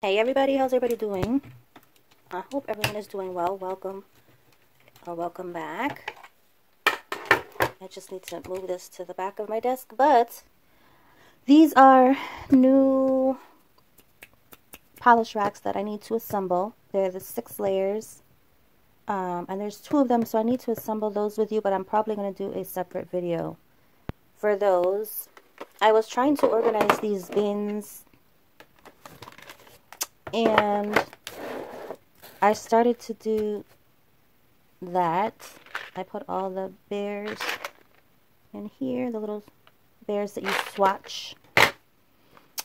Hey everybody, how's everybody doing? I hope everyone is doing well. Welcome back. I just need to move this to the back of my desk, but these are new polish racks that I need to assemble. They're the 6 layers, and there's 2 of them, so I need to assemble those with you, but I'm probably going to do a separate video for those. I was trying to organize these bins, and I started to do that. I put all the bears in here, the little bears that you swatch. And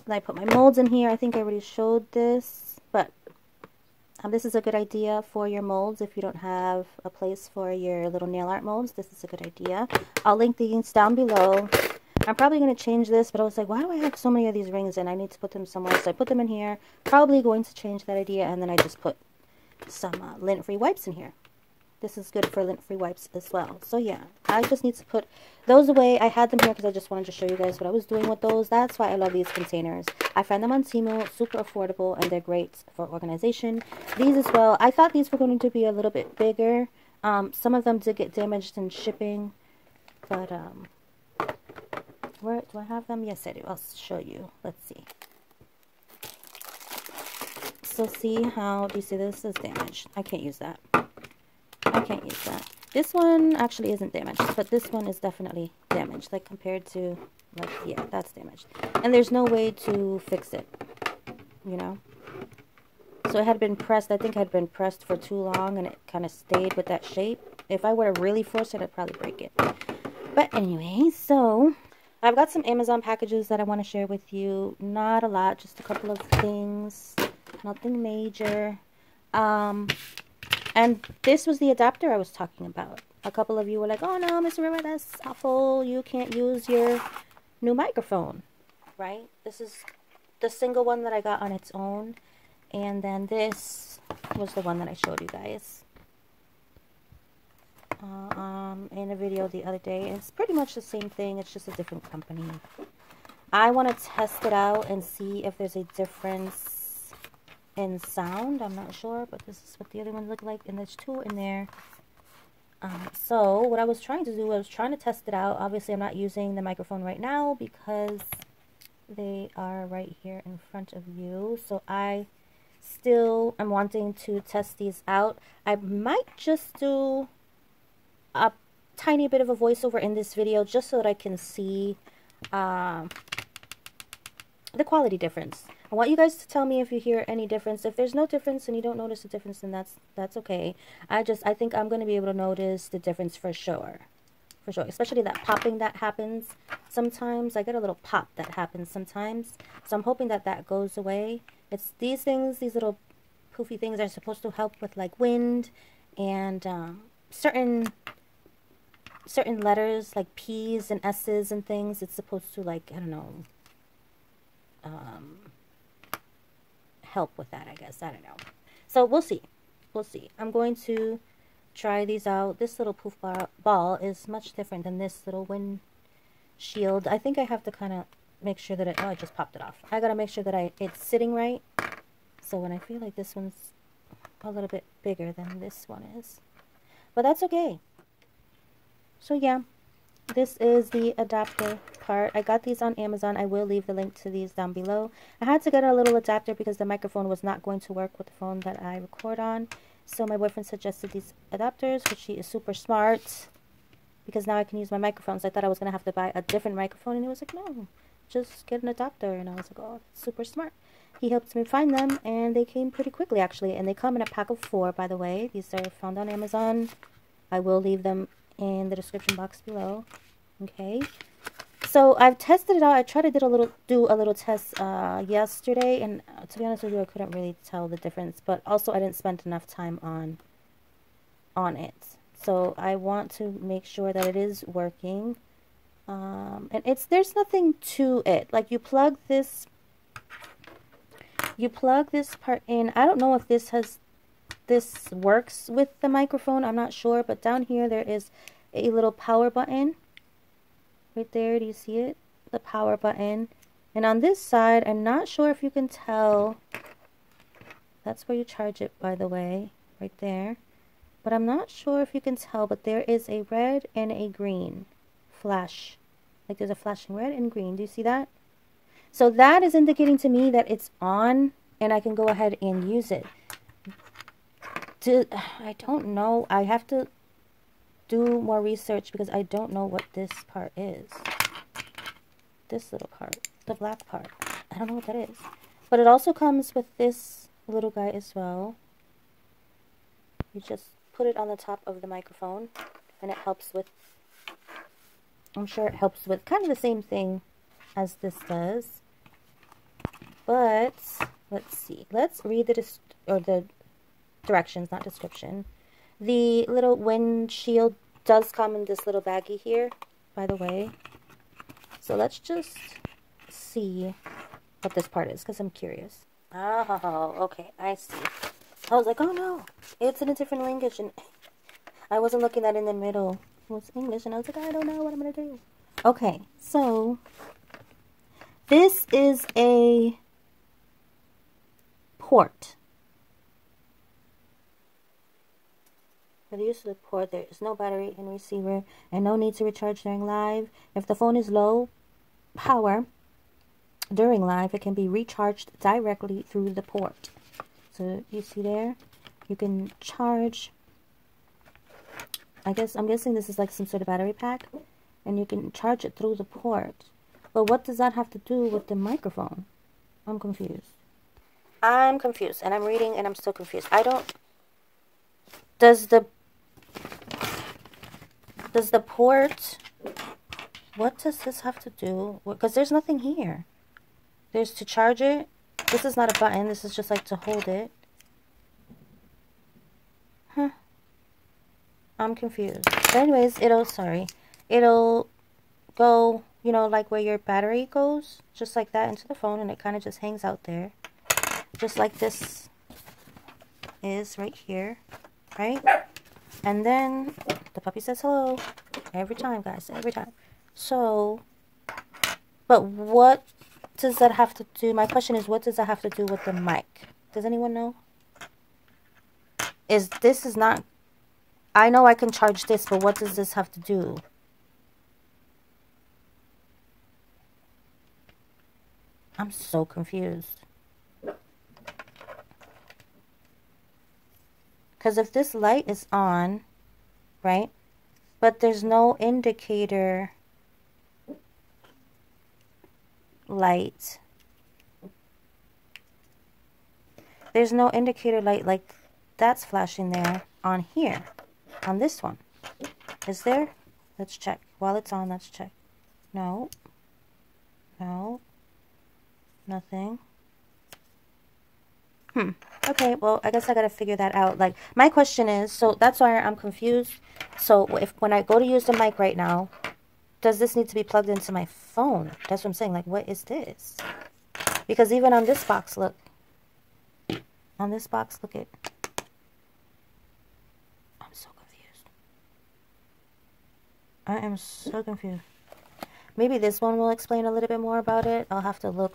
I put my molds in here. I think I already showed this, but this is a good idea for your molds. If you don't have a place for your little nail art molds, this is a good idea. I'll link these down below. I'm probably going to change this, but I was like, why do I have so many of these rings in? I need to put them somewhere. So I put them in here. Probably going to change that idea, and then I just put some lint-free wipes in here. This is good for lint-free wipes as well. So yeah, I just need to put those away. I had them here because I just wanted to show you guys what I was doing with those. That's why I love these containers. I find them on Temu, super affordable, and they're great for organization. These as well. I thought these were going to be a little bit bigger. Some of them did get damaged in shipping, but where do I have them? Yes, I do. I'll show you. Let's see. So see how, do you see this is damaged? I can't use that. I can't use that. This one actually isn't damaged, but this one is definitely damaged, like compared to, like, yeah, that's damaged. And there's no way to fix it, you know? So it had been pressed, I think it had been pressed for too long, and it kind of stayed with that shape. If I were to really force it, I'd probably break it. But anyway, so I've got some Amazon packages that I want to share with you. Not a lot, just a couple of things. Nothing major. And this was the adapter I was talking about. A couple of you were like, oh no, Miss River, that's awful. You can't use your new microphone, right? This is the single one that I got on its own. And then this was the one that I showed you guys in a video the other day. It's pretty much the same thing. It's just a different company. I want to test it out and see if there's a difference in sound. I'm not sure, but this is what the other ones look like, and there's 2 in there. So what I was trying to do, I was trying to test it out. Obviously I'm not using the microphone right now because they are right here in front of you. So I still am wanting to test these out. I might just do a tiny bit of a voiceover in this video just so that I can see the quality difference. I want you guys to tell me if you hear any difference. If there's no difference and you don't notice a difference, then that's okay. I think I'm going to be able to notice the difference for sure. For sure. Especially that popping that happens sometimes. I get a little pop that happens sometimes. So I'm hoping that that goes away. It's these things, these little poofy things are supposed to help with like wind and certain letters like P's and S's and things. It's supposed to, like, I don't know, help with that, I guess. I don't know. So we'll see. We'll see. I'm going to try these out. This little poof ball is much different than this little wind shield. I think I have to kind of make sure that I just popped it off. I got to make sure that it's sitting right. So when I feel like this one's a little bit bigger than this one is. But that's okay. So yeah, this is the adapter part. I got these on Amazon. I will leave the link to these down below. I had to get a little adapter because the microphone was not going to work with the phone that I record on. So my boyfriend suggested these adapters, which he is super smart, because now I can use my microphones. I thought I was going to have to buy a different microphone, and he was like, no, just get an adapter. And I was like, oh, super smart. He helped me find them, and they came pretty quickly, actually. And they come in a pack of 4, by the way. These are found on Amazon. I will leave them in the description box below. Okay, so I've tested it out. I tried to do a little test yesterday, and to be honest with you, I couldn't really tell the difference. But also, I didn't spend enough time on it, so I want to make sure that it is working. And there's nothing to it. Like, you plug this part in. I don't know if this works with the microphone. I'm not sure, but down here there is a little power button right there. Do you see it? The power button. And on this side, I'm not sure if you can tell That's where you charge it, by the way, right there. But I'm not sure if you can tell, but there is a red and a green flash. Like there's a flashing red and green. Do you see that? So that is indicating to me that it's on and I can go ahead and use it. I don't know. I have to do more research because I don't know what this part is. This little part, the black part. I don't know what that is. But it also comes with this little guy as well. You just put it on the top of the microphone and it helps with, I'm sure it helps with kind of the same thing as this does. But let's see. Let's read the directions, not description. The little windshield does come in this little baggie here, by the way. So let's just see what this part is, because I'm curious. Oh, okay, I see. I was like, oh no, it's in a different language, and I wasn't looking at it in the middle. It was English, and I was like, I don't know what I'm going to do. Okay, so this is a port. For the use of the port, there is no battery in receiver and no need to recharge during live. If the phone is low power during live, it can be recharged directly through the port. So you see there, you can charge, I'm guessing this is like some sort of battery pack, and you can charge it through the port. But what does that have to do with the microphone? I'm confused. I'm confused, and I'm reading and I'm still confused. Does the port, what does this have to do? Because there's nothing here. There's to charge it. This is not a button. This is just like to hold it. Huh. I'm confused. But anyways, it'll go, you know, like where your battery goes, just like that into the phone, and it kind of just hangs out there. Just like this is right here, right? And then the puppy says hello every time, guys, every time. So, but what does that have to do? My question is, what does that have to do with the mic? Does anyone know? This is not, I know I can charge this, but what does this have to do? I'm so confused. Because if this light is on, right, but there's no indicator light. There's no indicator light like that's flashing there on here, on this one. Is there? Let's check. While it's on, let's check. No. No. Nothing. Okay, well, I guess I gotta figure that out. Like, my question is, so that's why I'm confused. So when I go to use the mic right now, does this need to be plugged into my phone? That's what I'm saying. Like, what is this? Because even on this box, look. On this box, look at. I'm so confused. I am so confused. Maybe this one will explain a little bit more about it. I'll have to look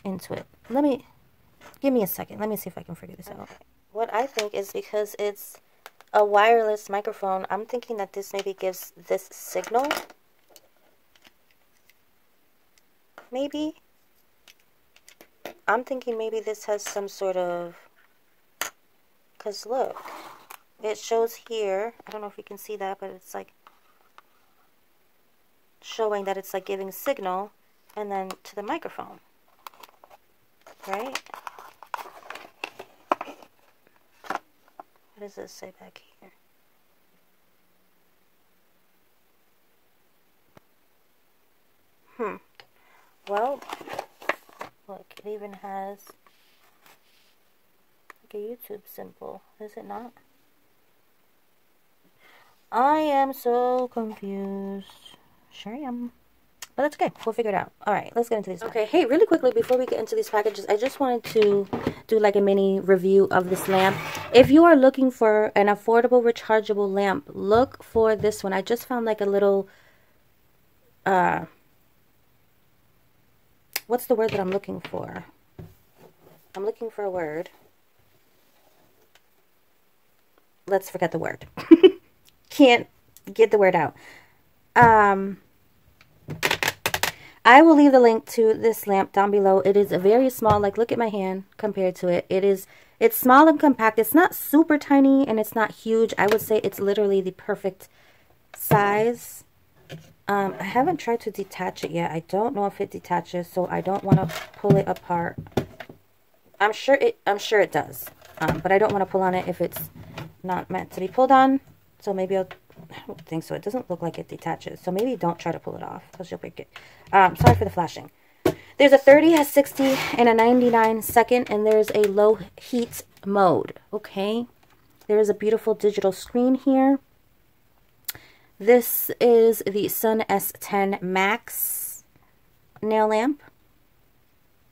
into it. Give me a second. Let me see if I can figure this out. What I think is, because it's a wireless microphone, I'm thinking that this maybe gives this signal. Maybe. I'm thinking maybe this has some sort of, because look, it shows here, I don't know if you can see that, but it's like showing that it's like giving a signal and then to the microphone, right? What does this say back here? Well, look, it even has like a YouTube symbol, is it not? I am so confused. Sure am. But that's okay. We'll figure it out. Alright, let's get into these. Okay, hey, really quickly, before we get into these packages, I just wanted to do like a mini review of this lamp. If you are looking for an affordable rechargeable lamp, look for this one. I just found like a little, what's the word that I'm looking for? I'm looking for a word. Let's forget the word. Can't get the word out. I will leave the link to this lamp down below. It is very small. Like, look at my hand compared to it. It's small and compact. It's not super tiny and it's not huge. I would say it's literally the perfect size. I haven't tried to detach it yet. I don't know if it detaches, so I don't want to pull it apart. I'm sure it does. But I don't want to pull on it if it's not meant to be pulled on. So maybe I don't think so. It doesn't look like it detaches. So maybe don't try to pull it off because you'll break it. Sorry for the flashing. There's a 30, a 60, and a 99 second, and there's a low heat mode. Okay. There is a beautiful digital screen here. This is the Sun S10 Max nail lamp.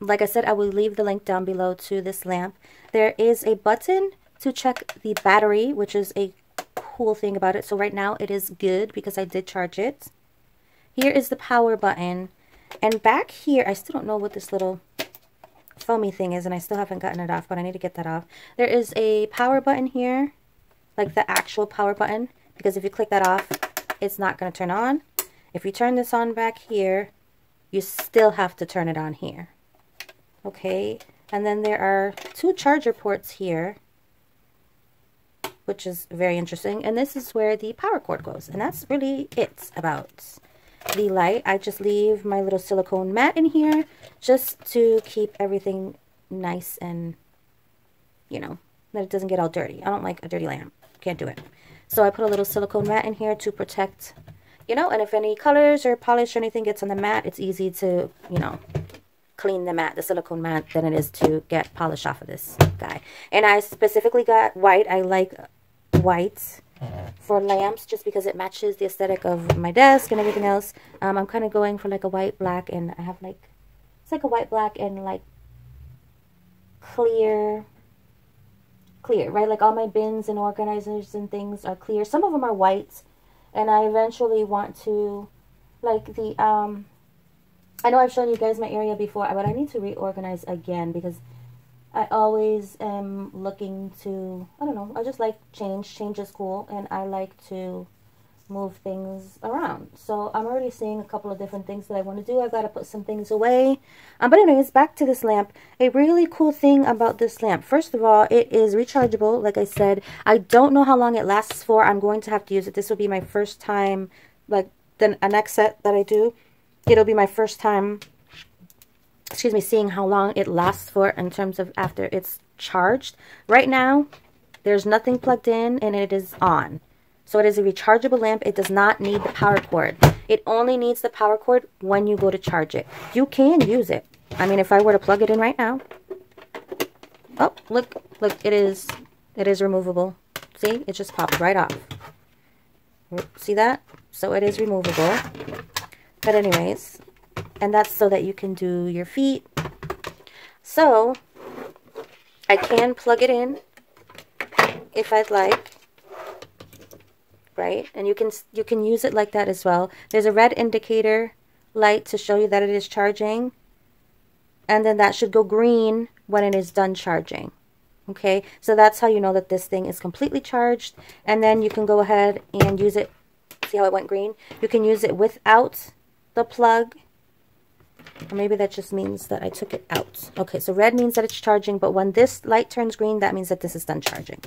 Like I said, I will leave the link down below to this lamp. There is a button to check the battery, which is a cool thing about it. So right now it is good because I did charge it. Here is the power button. And back here, I still don't know what this little foamy thing is, and I still haven't gotten it off, but I need to get that off. There is a power button here, like the actual power button, because if you click that off, it's not going to turn on. If you turn this on back here, you still have to turn it on here. Okay, and then there are 2 charger ports here, which is very interesting. And this is where the power cord goes, and that's really it about the light. I just leave my little silicone mat in here just to keep everything nice and, you know, that it doesn't get all dirty. I don't like a dirty lamp. Can't do it. So I put a little silicone mat in here to protect, you know, and if any colors or polish or anything gets on the mat, it's easy to, you know, clean the mat, the silicone mat, than it is to get polish off of this guy. And I specifically got white. I like white for lamps just because it matches the aesthetic of my desk and everything else. I'm kind of going for like a white black, and I have like, it's like a white black and like clear, right? Like all my bins and organizers and things are clear. Some of them are white, and I eventually want to, like the, I know I've shown you guys my area before, but I need to reorganize again because I always am looking to, I don't know, I just like change. Change is cool, and I like to move things around. So I'm already seeing a couple of different things that I want to do. I've got to put some things away. But anyways, back to this lamp. A really cool thing about this lamp, first of all, it is rechargeable. Like I said, I don't know how long it lasts for. I'm going to have to use it. This will be my first time, like the next set that I do, it'll be my first time, excuse me, seeing how long it lasts for in terms of after it's charged. Right now, there's nothing plugged in and it is on. So it is a rechargeable lamp. It does not need the power cord. It only needs the power cord when you go to charge it. You can use it. I mean, if I were to plug it in right now. Oh, look, it is removable. See, it just popped right off. See that? So it is removable. But anyways, and that's so that you can do your feet. So I can plug it in if I'd like, right? And you can use it like that as well. There's a red indicator light to show you that it is charging, and then that should go green when it is done charging. Okay, so that's how you know that this thing is completely charged. And then you can go ahead and use it. See how it went green? You can use it without the plug. Or maybe that just means that I took it out. Okay, so red means that it's charging, but when this light turns green, that means that this is done charging.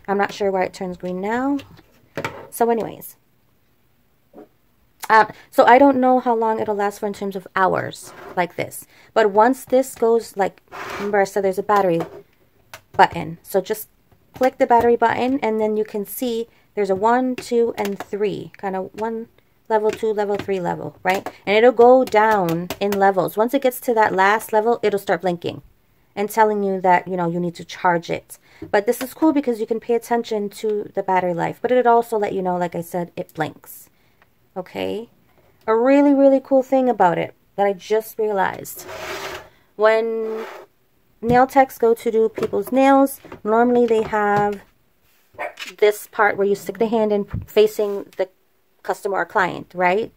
I'm not sure why it turns green now. So anyways. So I don't know how long it'll last for in terms of hours, like this. But once this goes, like, remember I said there's a battery button. So just click the battery button, and then you can see there's a 1, 2, and 3. Kind of 1, level 2, level 3 level, right? And it'll go down in levels. Once it gets to that last level, it'll start blinking and telling you that, you know, you need to charge it. But this is cool because you can pay attention to the battery life. But it'll also let you know, like I said, it blinks. Okay? A really, really cool thing about it that I just realized. When nail techs go to do people's nails, normally they have this part where you stick the hand in facing the customer or client, right?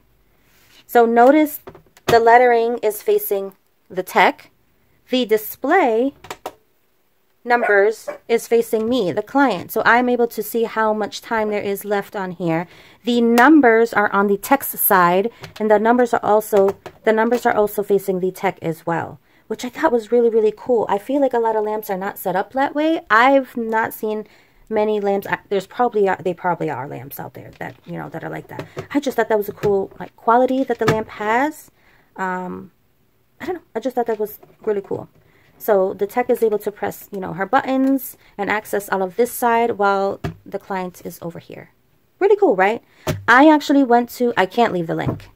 So notice the lettering is facing the tech. The display numbers is facing me, the client. So I'm able to see how much time there is left on here. The numbers are on the text side, and the numbers are also facing the tech as well, which I thought was really, really cool. I feel like a lot of lamps are not set up that way. I've not seen many lamps. They probably are lamps out there that, you know, that are like that. I just thought that was a cool, like, quality that the lamp has. I don't know. I just thought that was really cool. So the tech is able to press, you know, her buttons and access all of this side while the client is over here. Really cool, right? I actually went to, I can't leave the link.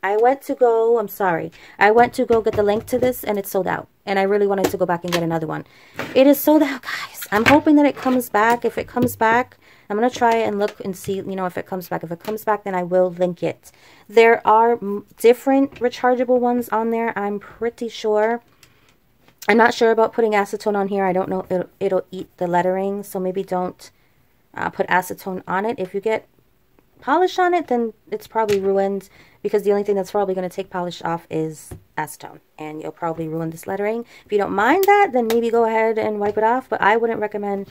I went to go get the link to this, and it's sold out. And I really wanted to go back and get another one. It is sold out, guys. I'm hoping that it comes back. If it comes back, I'm going to try and look and see, you know, if it comes back. If it comes back, then I will link it. There are different rechargeable ones on there, I'm pretty sure. I'm not sure about putting acetone on here. I don't know if it'll eat the lettering, so maybe don't put acetone on it. If you get polish on it, then it's probably ruined, because the only thing that's probably going to take polish off is acetone, and you'll probably ruin this lettering. If you don't mind that, then maybe go ahead and wipe it off, but I wouldn't recommend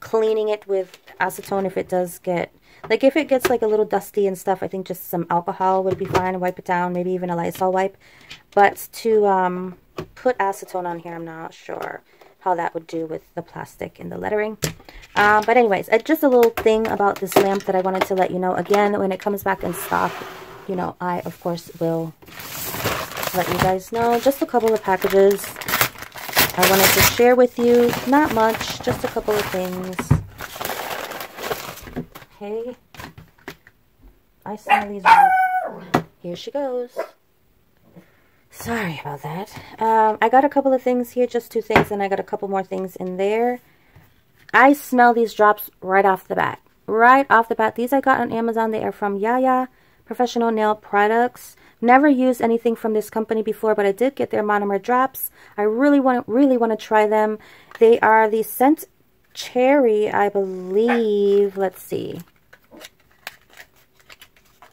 cleaning it with acetone if it does get, like, if it gets like a little dusty and stuff. I think just some alcohol would be fine, and wipe it down, maybe even a Lysol wipe. But to put acetone on here, I'm not sure how that would do with the plastic and the lettering. But anyways, just a little thing about this lamp that I wanted to let you know. Again, when it comes back in stock, you know, I of course will let you guys know. Just a couple of packages I wanted to share with you. Not much, just a couple of things. Okay, I smell these. Here she goes. Sorry about that. I got a couple of things here, just 2 things, and I got a couple more things in there. I smell these drops right off the bat. Right off the bat. These I got on Amazon. They are from Yaya Professional Nail Products. Never used anything from this company before, but I did get their monomer drops. I really want to try them. They are the scent cherry, I believe. Let's see.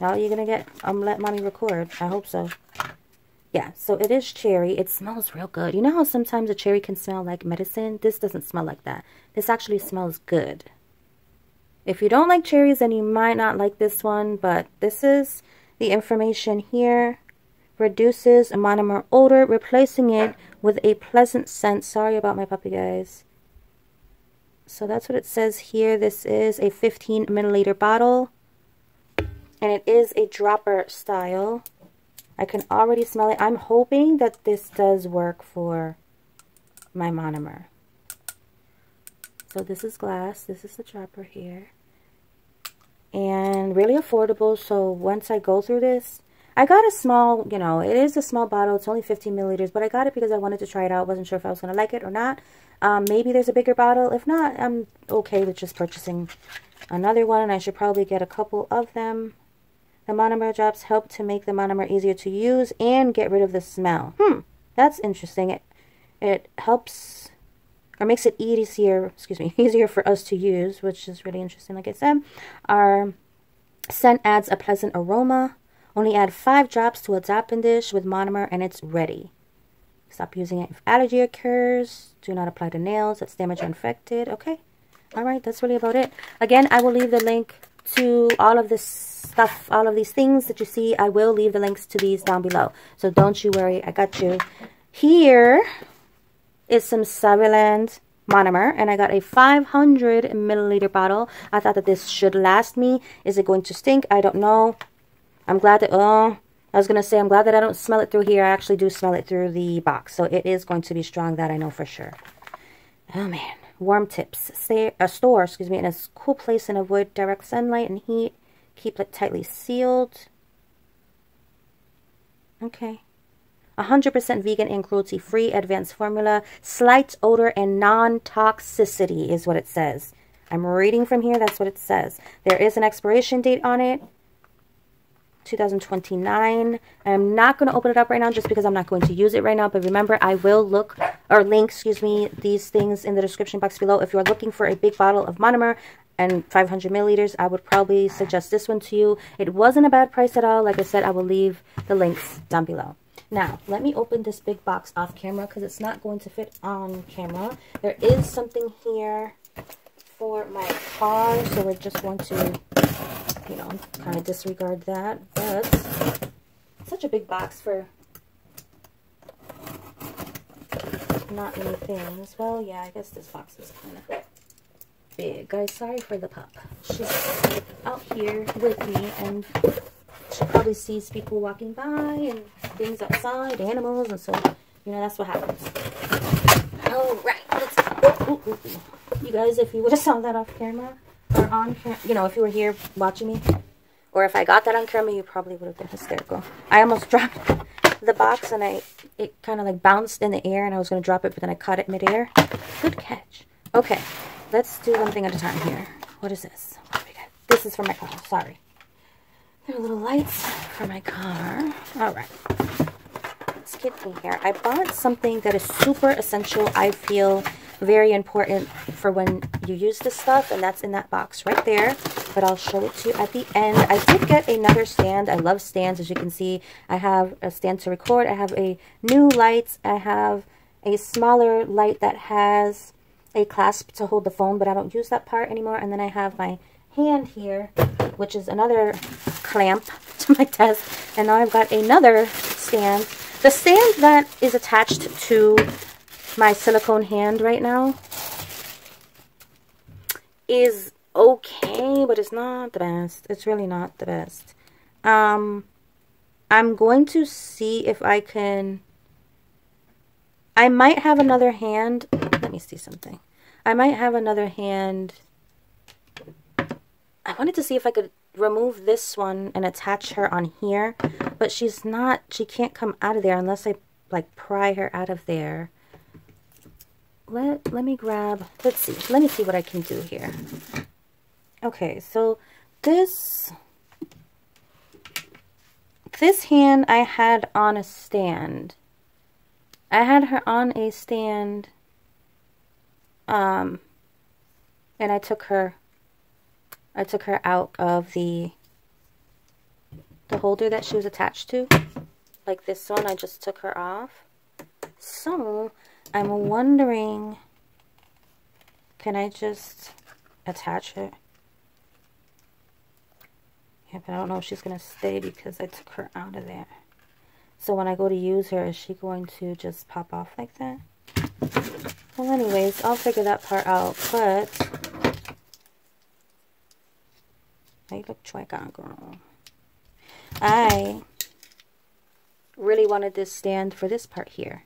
Now you're gonna get. Let mommy record. I hope so. Yeah, so it is cherry. It smells real good. You know how sometimes a cherry can smell like medicine? This doesn't smell like that. This actually smells good. If you don't like cherries, then you might not like this one, but this is the information here. Reduces a monomer odor, replacing it with a pleasant scent. Sorry about my puppy, guys. So that's what it says here. This is a 15 milliliter bottle, and it is a dropper style. I can already smell it. I'm hoping that this does work for my monomer. So this is glass. This is the dropper here. And really affordable. So once I go through this, I got a small, you know, it is a small bottle. It's only 15 milliliters, but I got it because I wanted to try it out. Wasn't sure if I was going to like it or not. Maybe there's a bigger bottle. If not, I'm okay with just purchasing another one. I should probably get a couple of them. The monomer drops help to make the monomer easier to use and get rid of the smell. That's interesting. It helps, or makes it easier, easier for us to use, which is really interesting. Like I said, our scent adds a pleasant aroma. Only add 5 drops to a topping dish with monomer and it's ready. Stop using it if allergy occurs. Do not apply to nails that's damaged or infected. Okay. All right. That's really about it. Again, I will leave the link to all of this stuff, all of these things that you see. I will leave the links to these down below. So don't you worry. I got you. Here is some Saviland monomer, and I got a 500 milliliter bottle. I thought that this should last me. Is it going to stink? I don't know. I'm glad that, I was going to say, I'm glad that I don't smell it through here. I actually do smell it through the box. So it is going to be strong, that I know for sure. Oh, man. Warm tips. Store in a cool place and avoid direct sunlight and heat. Keep it tightly sealed. Okay. 100% vegan and cruelty-free, advanced formula, slight odor and non-toxicity is what it says. I'm reading from here. That's what it says. There is an expiration date on it. 2029. I'm not going to open it up right now just because I'm not going to use it right now. But remember, I will link, these things in the description box below. If you're looking for a big bottle of monomer and 500 milliliters, I would probably suggest this one to you. It wasn't a bad price at all. Like I said, I will leave the links down below. Now, let me open this big box off camera because it's not going to fit on camera. There is something here for my car, so we're just going to, you know, kind of disregard that. But such a big box for not many things. Well, yeah, I guess this box is kind of big. Guys, sorry for the pup. She's out here with me, and she probably sees people walking by and things outside, animals, and so, you know, that's what happens. All right, let's go. Ooh. You guys, if you would have saw that off camera, or on camera, you know, if you were here watching me, or if I got that on camera, you probably would have been hysterical. I almost dropped the box, and it kind of like bounced in the air, and I was going to drop it, but then I caught it midair. Good catch. Okay, let's do one thing at a time here. What is this? What do we got? This is for my car. Sorry. There are little lights for my car. All right. Let's get in here. I bought something that is super essential. I feel very important for when you use this stuff, and that's in that box right there. But I'll show it to you at the end. I did get another stand. I love stands, as you can see. I have a stand to record. I have a new light. I have a smaller light that has a clasp to hold the phone, but I don't use that part anymore. And then I have my hand here, which is another clamp to my desk. And now I've got another stand. The stand that is attached to my silicone hand right now is okay, but it's not the best. It's really not the best. I'm going to see if I can... I might have another hand. Let me see something. I might have another hand. I wanted to see if I could remove this one and attach her on here, but she can't come out of there unless I like pry her out of there. Let me grab, let's see. Let me see what I can do here. Okay, so this hand I had on a stand. I had her on a stand, and I took her out of the holder that she was attached to. Like this one, I just took her off. So, I'm wondering, can I just attach her? Yeah, but I don't know if she's going to stay because I took her out of there. So when I go to use her, is she going to just pop off like that? Well, anyways, I'll figure that part out, but... I look twice, girl. I really wanted this stand for this part here.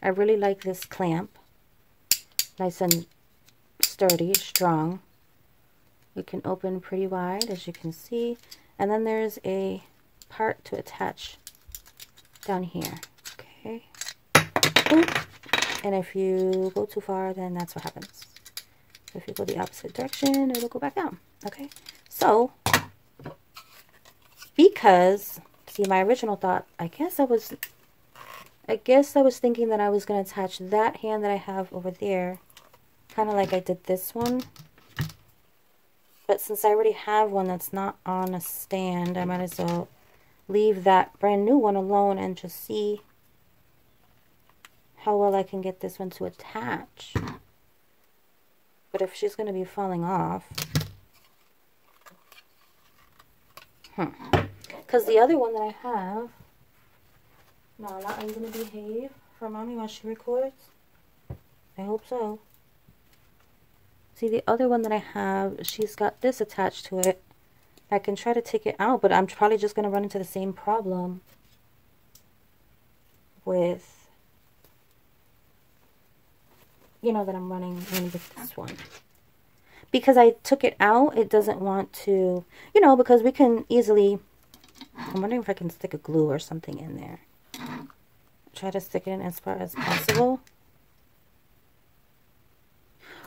I really like this clamp. Nice and sturdy, strong. It can open pretty wide, as you can see. And then there's a part to attach down here. Okay. Boop. And if you go too far, then that's what happens. If you go the opposite direction, it'll go back down. Okay. So, because, see, my original thought, I guess I was thinking that I was going to attach that hand that I have over there, kind of like I did this one. But since I already have one that's not on a stand, I might as well leave that brand new one alone and just see how well I can get this one to attach. But if she's going to be falling off... Because the other one that I have... No, not I'm going to behave for mommy while she records. I hope so. See, the other one that I have, she's got this attached to it. I can try to take it out, but I'm probably just going to run into the same problem with, you know, that I'm running in with this one. Because I took it out, it doesn't want to, you know, because we can easily, I'm wondering if I can stick a glue or something in there. Try to stick it in as far as possible.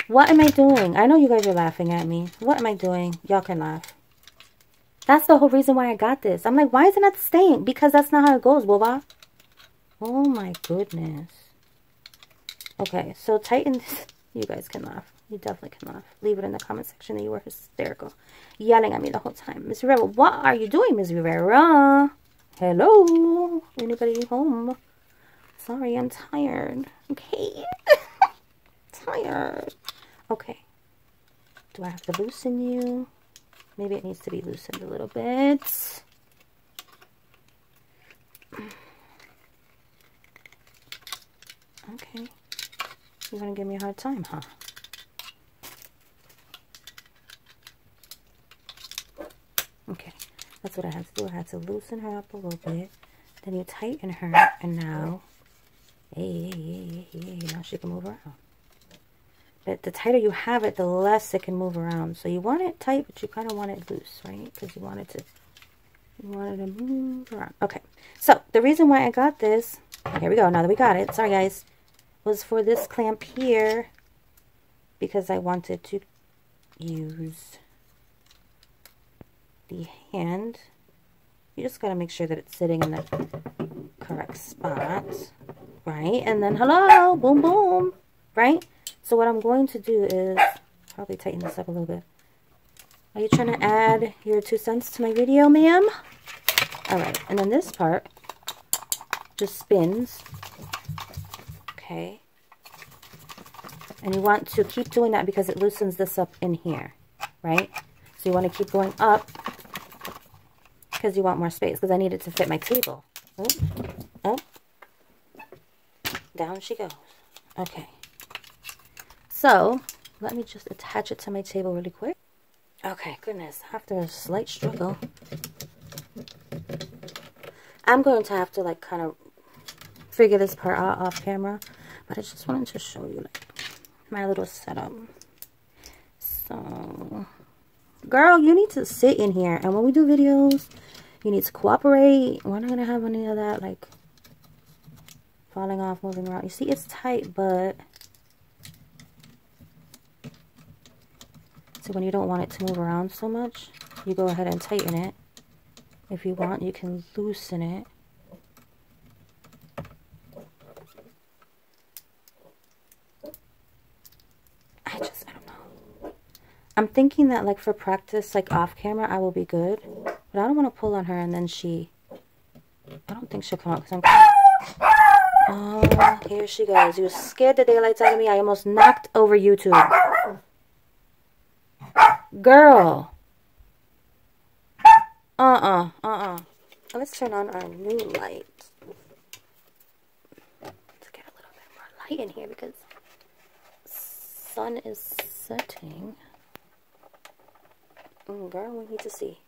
What am I doing? I know you guys are laughing at me. What am I doing? Y'all can laugh. That's the whole reason why I got this. I'm like, why is it not staying? Because that's not how it goes, boba. Oh my goodness. Okay, so tighten this. You guys can laugh. You definitely can laugh. Leave it in the comment section that you were hysterical. Yelling at me the whole time. Miss Rivera, what are you doing, Miss Rivera? Hello? Anybody home? Sorry, I'm tired. Okay. Tired. Okay. Do I have to loosen you? Maybe it needs to be loosened a little bit. Okay. You're gonna give me a hard time, huh? Okay. That's what I had to do. I had to loosen her up a little bit. Then you tighten her, and now, hey, now she can move around. But the tighter you have it, the less it can move around. So you want it tight, but you kind of want it loose, right? Because you want it to move around. Okay. So the reason why I got this, here we go. Now that we got it, sorry guys, was for this clamp here, because I wanted to use the hand. You just got to make sure that it's sitting in the correct spot, right? And then, hello, boom, boom, right? So what I'm going to do is probably tighten this up a little bit. Are you trying to add your 2 cents to my video, ma'am? All right, and then this part just spins, okay? And you want to keep doing that because it loosens this up in here, right? So you want to keep going up because you want more space, because I need it to fit my table. Oh, oh. Down she goes. Okay. So, let me just attach it to my table really quick. Okay, goodness. After a slight struggle, I'm going to have to, like, kind of figure this part out off camera. But I just wanted to show you, like, my little setup. So, girl, you need to sit in here. And when we do videos, you need to cooperate. We're not going to have any of that, like, falling off, moving around. You see, it's tight, but... So when you don't want it to move around so much, you go ahead and tighten it. If you want, you can loosen it. I don't know. I'm thinking that, like, for practice, like, off camera, I will be good. But I don't want to pull on her and then I don't think she'll come out because oh, here she goes. You scared the daylights out of me. I almost knocked over YouTube. Girl. Let's turn on our new light. Let's get a little bit more light in here because sun is setting. Girl, we need to see.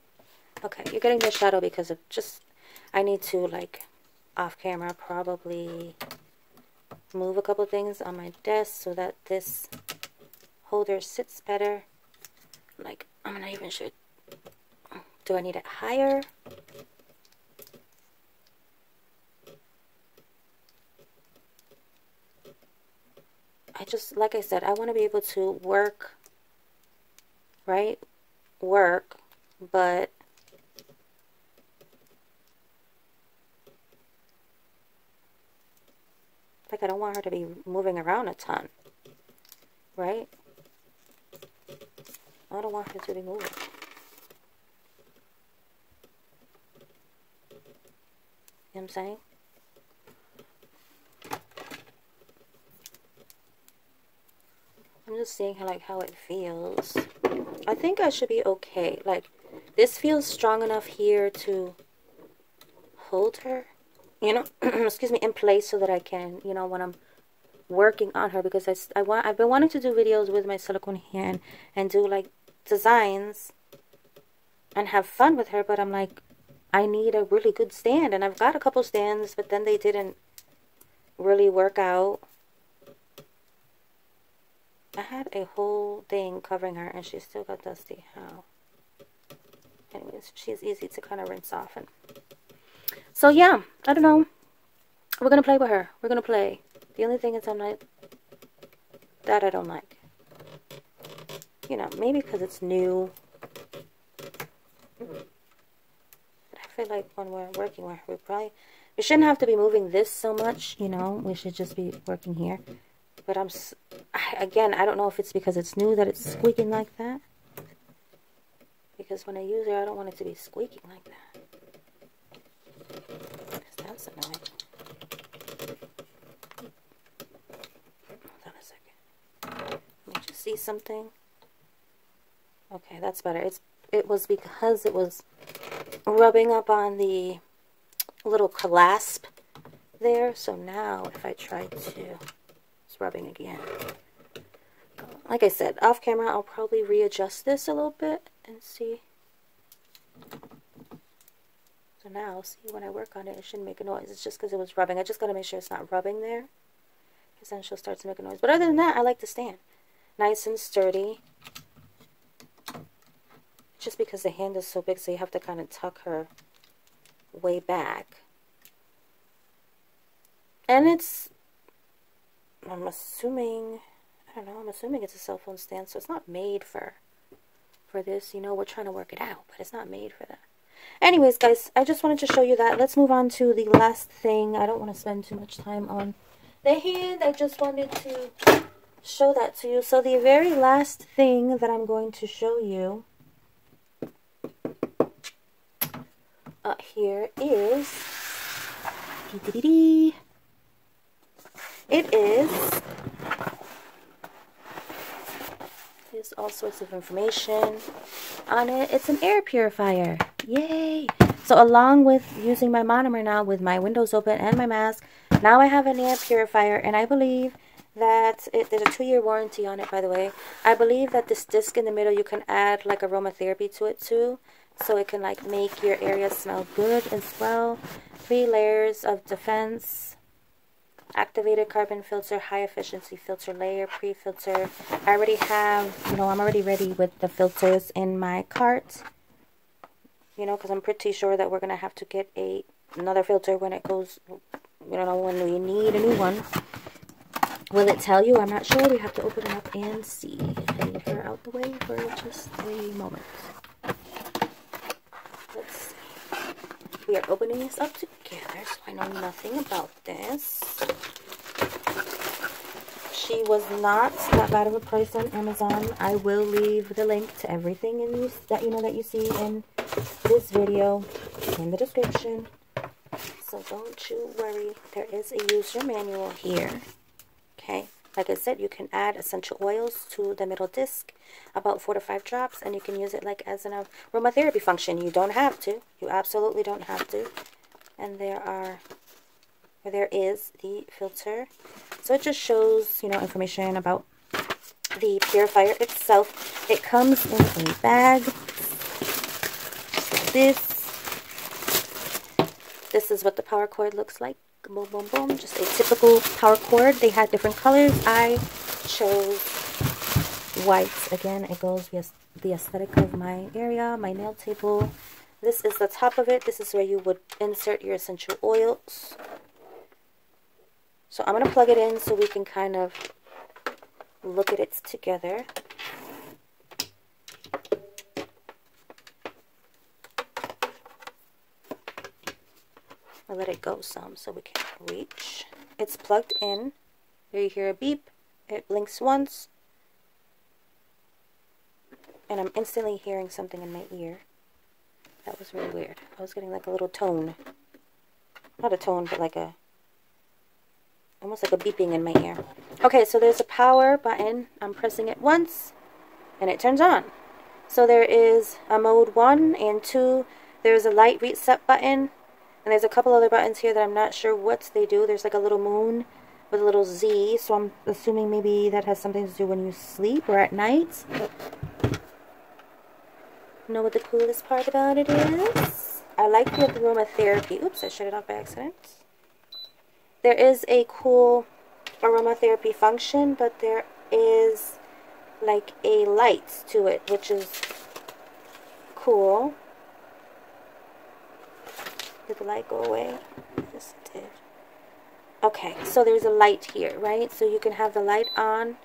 Okay, you're getting the shadow because of just, I need to, like, off camera probably move a couple things on my desk so that this holder sits better. Like, I'm not even sure. Do I need it higher? I just, like I said, I want to be able to work, right? Work, but like, I don't want her to be moving around a ton, right? I don't want her to be moving. You know what I'm saying? I'm just seeing how it feels. I think I should be okay. Like, this feels strong enough here to hold her, you know, excuse me, in place so that I can, you know, when I'm working on her, because I've been wanting to do videos with my silicone hand and do, like, designs and have fun with her, but I'm like, I need a really good stand, and I've got a couple stands, but then they didn't really work out. I had a whole thing covering her, and she still got dusty. How? Anyways, she's easy to kind of rinse off. And so, yeah, I don't know. We're going to play with her. We're going to play. The only thing is I don't like. You know, maybe because it's new. But I feel like when we're working, we shouldn't have to be moving this so much, you know. We should just be working here. But again, I don't know if it's because it's new that it's squeaking like that. Because when I use her, I don't want it to be squeaking like that. That's annoying. Hold on a second. Let me just see something. Okay, that's better. It was because it was rubbing up on the little clasp there. So now if I try to, it's rubbing again. Like I said, off camera, I'll probably readjust this a little bit and see. So now, see, when I work on it, it shouldn't make a noise. It's just because it was rubbing. I just got to make sure it's not rubbing there, because then she'll start to make a noise. But other than that, I like the stand. Nice and sturdy. Just because the hand is so big, so you have to kind of tuck her way back. And it's, I'm assuming, I don't know, I'm assuming it's a cell phone stand, so it's not made for this. You know, we're trying to work it out, but it's not made for that. Anyways, guys, I just wanted to show you that. Let's move on to the last thing. I don't want to spend too much time on the hand. I just wanted to show that to you. So the very last thing that I'm going to show you here is, it is, there's all sorts of information on it. It's an air purifier. Yay! So along with using my monomer now with my windows open and my mask, now I have an air purifier, and I believe that there's a 2-year warranty on it, by the way. I believe that this disc in the middle, you can add like aromatherapy to it too, so it can like make your area smell good as well. 3 layers of defense, activated carbon filter, high efficiency filter layer, pre-filter. I already have, you know, I'm already ready with the filters in my cart, you know, because I'm pretty sure that we're going to have to get another filter when it goes, you know, when we need a new one. Will it tell you? I'm not sure. We have to open it up and see. I need her out the way for just a moment. Let's see. We are opening this up together, so I know nothing about this. She was not that bad of a price on Amazon. I will leave the link to everything in this, that you see in this video in the description. So don't you worry. There is a user manual here. Okay. Like I said, you can add essential oils to the middle disc, about 4 to 5 drops, and you can use it like as an aromatherapy function. You don't have to. You absolutely don't have to. And there is the filter. So it just shows, you know, information about the purifier itself. It comes in a bag. This is what the power cord looks like. Boom, boom, boom. Just a typical power cord. They had different colors. I chose white. Again, it goes with the aesthetic of my area, my nail table. This is the top of it. This is where you would insert your essential oils. So I'm going to plug it in so we can kind of look at it together. I'll let it go some so we can reach. It's plugged in. There you hear a beep. It blinks once. And I'm instantly hearing something in my ear. That was really weird. I was getting like a little tone. Not a tone, but like a, almost like a beeping in my ear. Okay, so there's a power button. I'm pressing it once and it turns on. So there is a mode 1 and 2. There's a light reset button. And there's a couple other buttons here that I'm not sure what they do. There's like a little moon with a little Z. So I'm assuming maybe that has something to do when you sleep or at night. You know what the coolest part about it is? I like the aromatherapy. Oops, I shut it off by accident. There is a cool aromatherapy function, but there is like a light to it, which is cool. Did the light go away? Yes, it did. Okay, so there's a light here, right? So you can have the light on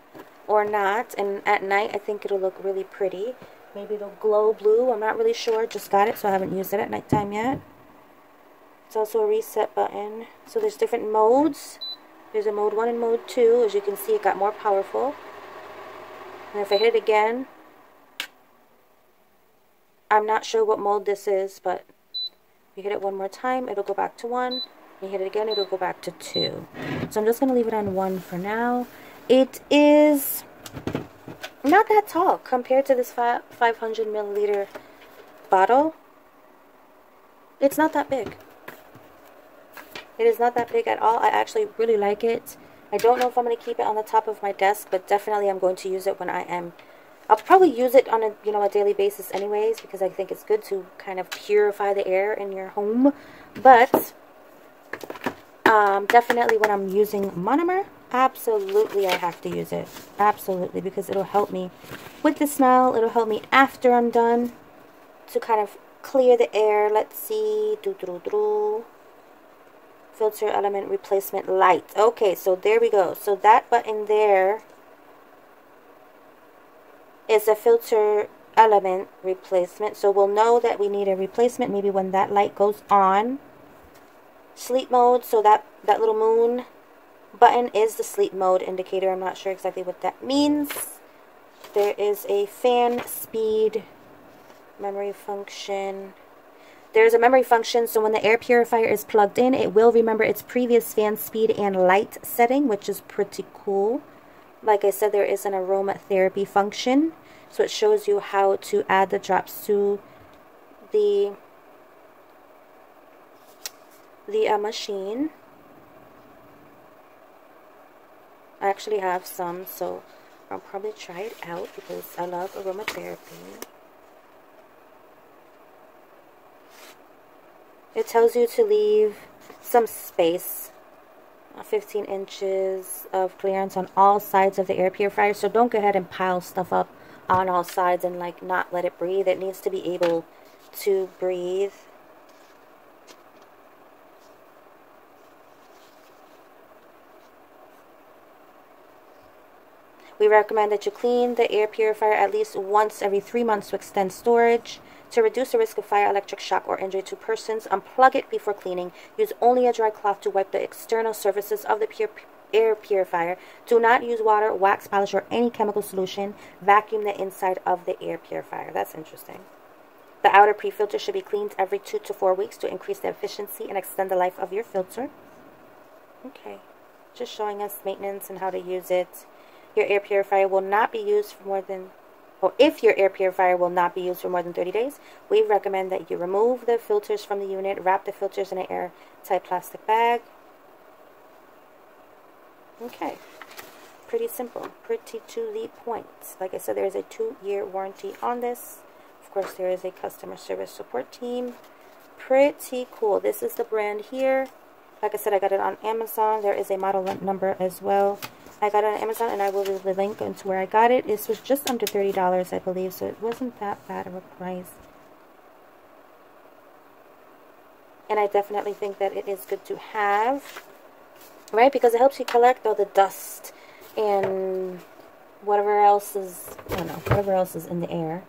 or not, and at night I think it'll look really pretty. Maybe it'll glow blue. I'm not really sure. Just got it, so I haven't used it at nighttime yet. It's also a reset button. So there's different modes. There's a mode 1 and mode 2. As you can see, it got more powerful. And if I hit it again, I'm not sure what mode this is, but if you hit it one more time, it'll go back to 1. You hit it again, it'll go back to 2. So I'm just going to leave it on 1 for now. It is not that tall compared to this 500 milliliter bottle. It's not that big. It is not that big at all. I actually really like it. I don't know if I'm going to keep it on the top of my desk, but definitely I'm going to use it when I am. I'll probably use it on a, you know, a daily basis anyways, because I think it's good to kind of purify the air in your home. But definitely when I'm using monomer, absolutely I have to use it. Absolutely, because it'll help me with the smell. It'll help me after I'm done to kind of clear the air. Let's see. Filter element replacement light. Okay, so there we go. So that button there is a filter element replacement. So we'll know that we need a replacement maybe when that light goes on. Sleep mode. So that little moon button is the sleep mode indicator. I'm not sure exactly what that means. There is a fan speed, memory function. There's a memory function, so when the air purifier is plugged in, it will remember its previous fan speed and light setting, which is pretty cool. Like I said, there is an aromatherapy function, so it shows you how to add the drops to the machine. I actually have some, so I'll probably try it out because I love aromatherapy. It tells you to leave some space, 15 inches of clearance on all sides of the air purifier. So don't go ahead and pile stuff up on all sides and like not let it breathe. It needs to be able to breathe. We recommend that you clean the air purifier at least once every 3 months to extend storage. To reduce the risk of fire, electric shock, or injury to persons, unplug it before cleaning. Use only a dry cloth to wipe the external surfaces of the air purifier. Do not use water, wax, polish, or any chemical solution. Vacuum the inside of the air purifier. That's interesting. The outer pre-filter should be cleaned every 2 to 4 weeks to increase the efficiency and extend the life of your filter. Okay, just showing us maintenance and how to use it. Your air purifier will not be used for more than... if your air purifier will not be used for more than 30 days, we recommend that you remove the filters from the unit, wrap the filters in an airtight plastic bag. Okay, pretty simple, pretty to the point. Like I said, there is a 2-year warranty on this. Of course, there is a customer service support team. Pretty cool. This is the brand here. Like I said, I got it on Amazon. There is a model number as well. I got it on Amazon, and I will leave the link into where I got it. This was just under $30, I believe, so it wasn't that bad of a price. And I definitely think that it is good to have, right? Because it helps you collect all the dust and whatever else is, I don't know, whatever else is in the air.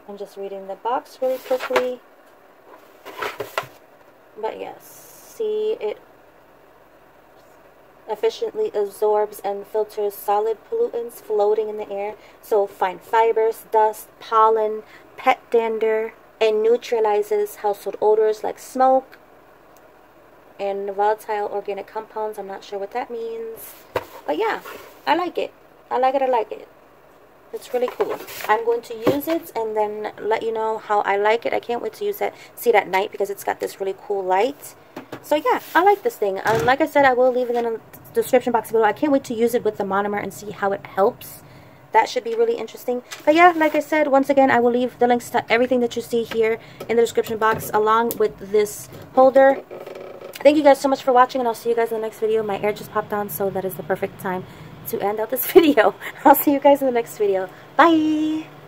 I'm just reading the box really quickly. But yes, see, it efficiently absorbs and filters solid pollutants floating in the air. So fine fibers, dust, pollen, pet dander, and neutralizes household odors like smoke and volatile organic compounds. I'm not sure what that means. But yeah, I like it. I like it. It's really cool. I'm going to use it and then let you know how I like it. I can't wait to use it, see it at night because it's got this really cool light. So yeah, I like this thing. Like I said, I will leave it in the description box below. I can't wait to use it with the monomer and see how it helps. That should be really interesting. But yeah, like I said, once again, I will leave the links to everything that you see here in the description box along with this holder. Thank you guys so much for watching, and I'll see you guys in the next video. My air just popped on, so that is the perfect time to end out this video. I'll see you guys in the next video. Bye!